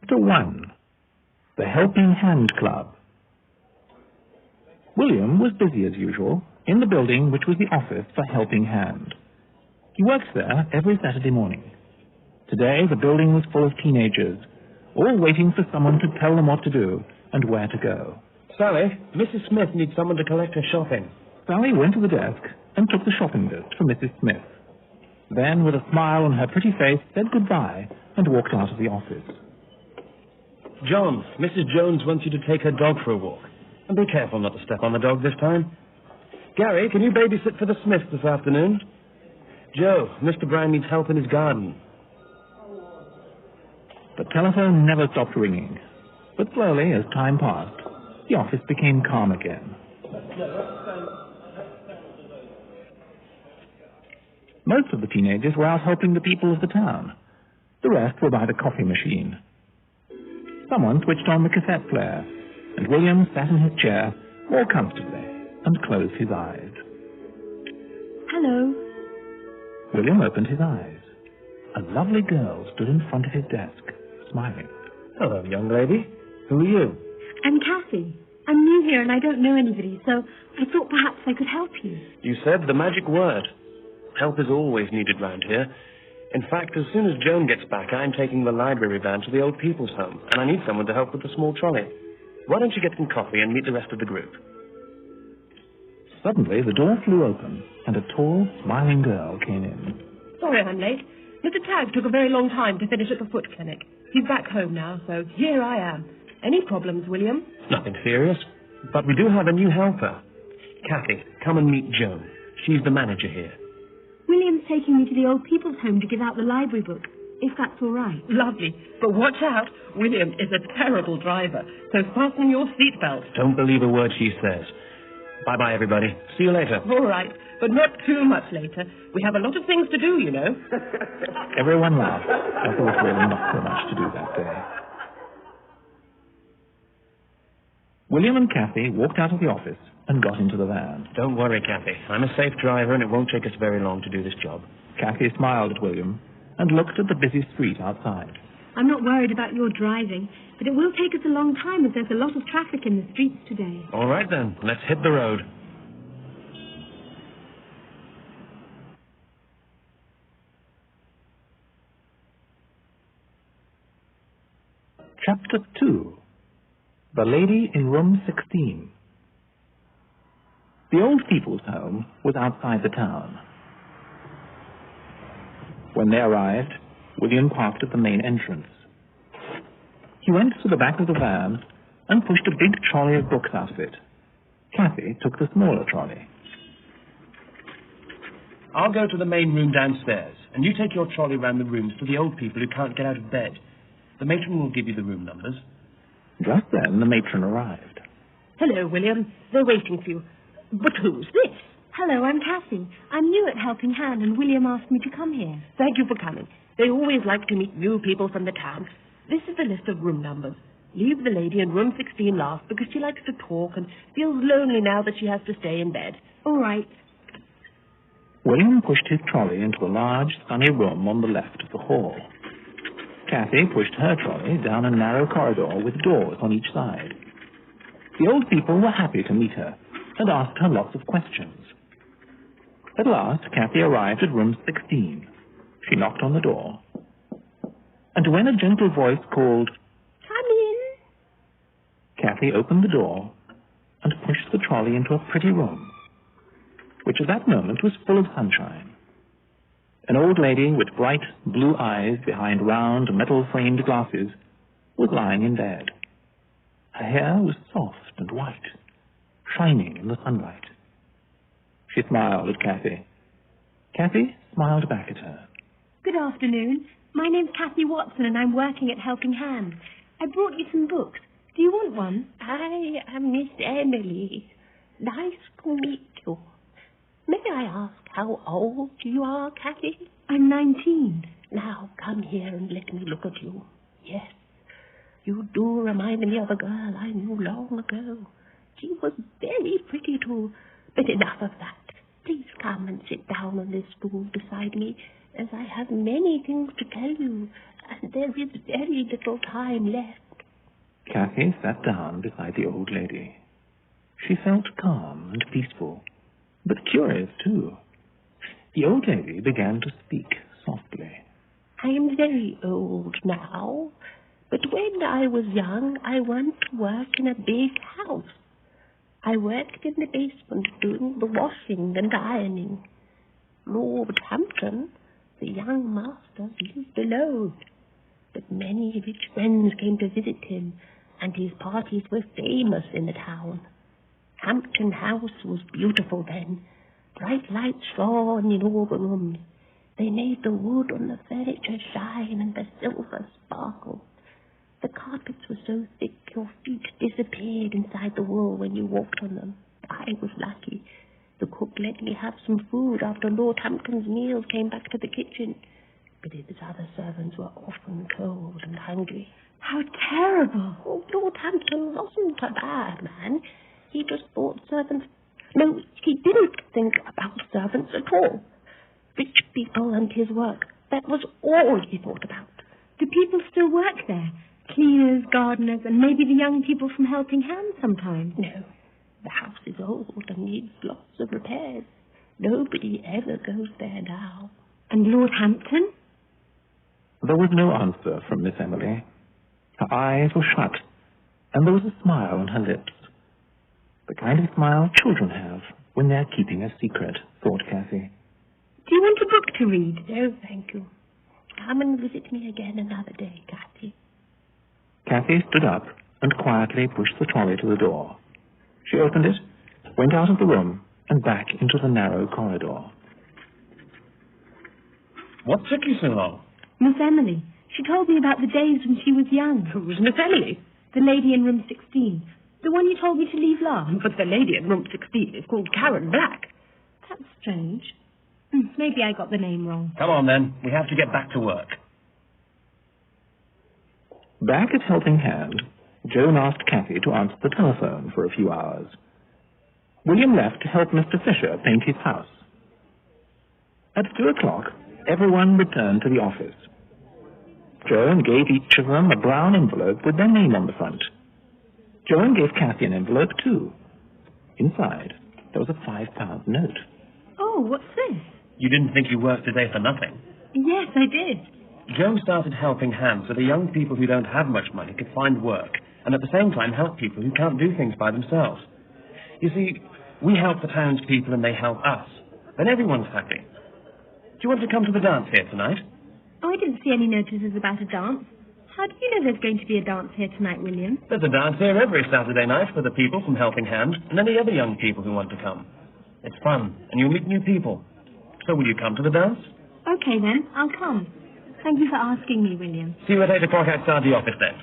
Chapter 1. The Helping Hand Club. William was busy as usual in the building which was the office for Helping Hand. He worked there every Saturday morning. Today the building was full of teenagers, all waiting for someone to tell them what to do and where to go. Sally, Mrs. Smith needs someone to collect her shopping. Sally went to the desk and took the shopping list for Mrs. Smith. Then, with a smile on her pretty face, said goodbye and walked out of the office. John, Mrs. Jones wants you to take her dog for a walk. And be careful not to step on the dog this time. Gary, can you babysit for the Smiths this afternoon? Joe, Mr. Brown needs help in his garden. The telephone never stopped ringing. But slowly, as time passed, the office became calm again. Most of the teenagers were out helping the people of the town. The rest were by the coffee machine. Someone switched on the cassette player, and William sat in his chair more comfortably and closed his eyes. Hello. William opened his eyes. A lovely girl stood in front of his desk, smiling. Hello, young lady. Who are you? I'm Kathy. I'm new here and I don't know anybody, so I thought perhaps I could help you. You said the magic word. Help is always needed round here. In fact, as soon as Joan gets back, I'm taking the library van to the old people's home, and I need someone to help with the small trolley. Why don't you get some coffee and meet the rest of the group? Suddenly, the door flew open, and a tall, smiling girl came in. Sorry I'm late. Mr. Tagg took a very long time to finish at the foot clinic. He's back home now, so here I am. Any problems, William? Nothing serious, but we do have a new helper. Kathy, come and meet Joan. She's the manager here. William's taking me to the old people's home to give out the library book, if that's all right. Lovely. But watch out. William is a terrible driver, so fasten your seatbelt. Don't believe a word she says. Bye-bye, everybody. See you later. All right, but not too much later. We have a lot of things to do, you know. Everyone laughed. There was really not so much to do that day. William and Kathy walked out of the office and got into the van. Don't worry, Kathy. I'm a safe driver, and it won't take us very long to do this job. Kathy smiled at William and looked at the busy street outside. I'm not worried about your driving, but it will take us a long time as there's a lot of traffic in the streets today. All right, then. Let's hit the road. Chapter 2. The Lady in Room 16. The old people's home was outside the town. When they arrived, William parked at the main entrance. He went to the back of the van and pushed a big trolley of books out of it. Kathy took the smaller trolley. I'll go to the main room downstairs, and you take your trolley round the rooms to the old people who can't get out of bed. The matron will give you the room numbers. Just then, the matron arrived. Hello, William. They're waiting for you. But who's this? Hello, I'm Kathy. I'm new at Helping Hand, and William asked me to come here. Thank you for coming. They always like to meet new people from the town. This is the list of room numbers. Leave the lady in room 16 last because she likes to talk and feels lonely now that she has to stay in bed. All right. William pushed his trolley into a large, sunny room on the left of the hall. Kathy pushed her trolley down a narrow corridor with doors on each side. The old people were happy to meet her and asked her lots of questions. At last, Kathy arrived at room 16. She knocked on the door. And when a gentle voice called, Come in, Kathy opened the door and pushed the trolley into a pretty room, which at that moment was full of sunshine. An old lady with bright blue eyes behind round metal-framed glasses was lying in bed. Her hair was soft and white, shining in the sunlight. She smiled at Kathy. Kathy smiled back at her. Good afternoon. My name's Kathy Watson, and I'm working at Helping Hand. I brought you some books. Do you want one? I am Miss Emily. Nice to meet you. May I ask how old you are, Kathy? I'm 19. Now, come here and let me look at you. Yes, you do remind me of a girl I knew long ago. She was very pretty, too. But enough of that. Please come and sit down on this stool beside me, as I have many things to tell you, and there is very little time left. Kathy sat down beside the old lady. She felt calm and peaceful, but curious too. The old lady began to speak softly. I am very old now, but when I was young, I went to work in a big house. I worked in the basement doing the washing and ironing. Lord Hampton, the young master, lived alone, but many rich friends came to visit him, and his parties were famous in the town. Hampton House was beautiful then. Bright lights shone in all the rooms. They made the wood on the furniture shine and the silver sparkle. The carpets were so thick your feet disappeared inside the wool when you walked on them. I was lucky. The cook let me have some food after Lord Hampton's meals came back to the kitchen. But his other servants were often cold and hungry. How terrible. Oh, Lord Hampton wasn't a bad man. He just thought servants... No, he didn't think about servants at all. Rich people and his work. That was all he thought about. Do people still work there? Cleaners, gardeners, and maybe the young people from Helping Hands sometimes? No. The house is old and needs lots of repairs. Nobody ever goes there now. And Lord Hampton? There was no answer from Miss Emily. Her eyes were shut, and there was a smile on her lips. The kind of smile children have when they're keeping a secret, thought Kathy. Do you want a book to read? No, thank you. Come and visit me again another day, Kathy. Kathy stood up and quietly pushed the trolley to the door. She opened it, went out of the room, and back into the narrow corridor. What took you so long? Miss Emily. She told me about the days when she was young. Who's Miss Emily? The lady in room 16. The one you told me to leave last. But the lady in room 16 is called Karen Black. That's strange. Maybe I got the name wrong. Come on, then. We have to get back to work. Back at Helping Hand, Joan asked Kathy to answer the telephone for a few hours. William left to help Mr. Fisher paint his house. At 2 o'clock, everyone returned to the office. Joan gave each of them a brown envelope with their name on the front. Joan gave Kathy an envelope, too. Inside, there was a £5 note. Oh, what's this? You didn't think you worked today for nothing. Yes, I did. Joan started Helping Hands so the young people who don't have much money could find work, and at the same time help people who can't do things by themselves. You see, we help the townspeople and they help us. Then everyone's happy. Do you want to come to the dance here tonight? Oh, I didn't see any notices about a dance. How do you know there's going to be a dance here tonight, William? There's a dance here every Saturday night for the people from Helping Hand and any other young people who want to come. It's fun, and you'll meet new people. So will you come to the dance? Okay, then. I'll come. Thank you for asking me, William. See you at 8 o'clock outside the office then.